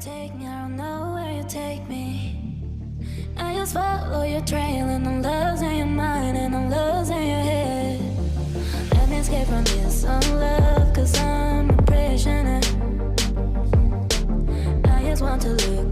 take me, I don't know where you take me. I just follow your trail and I'm losing your mind and I'm losing your head. Let me escape from this unlove, cause I'm a prisoner. I just want to look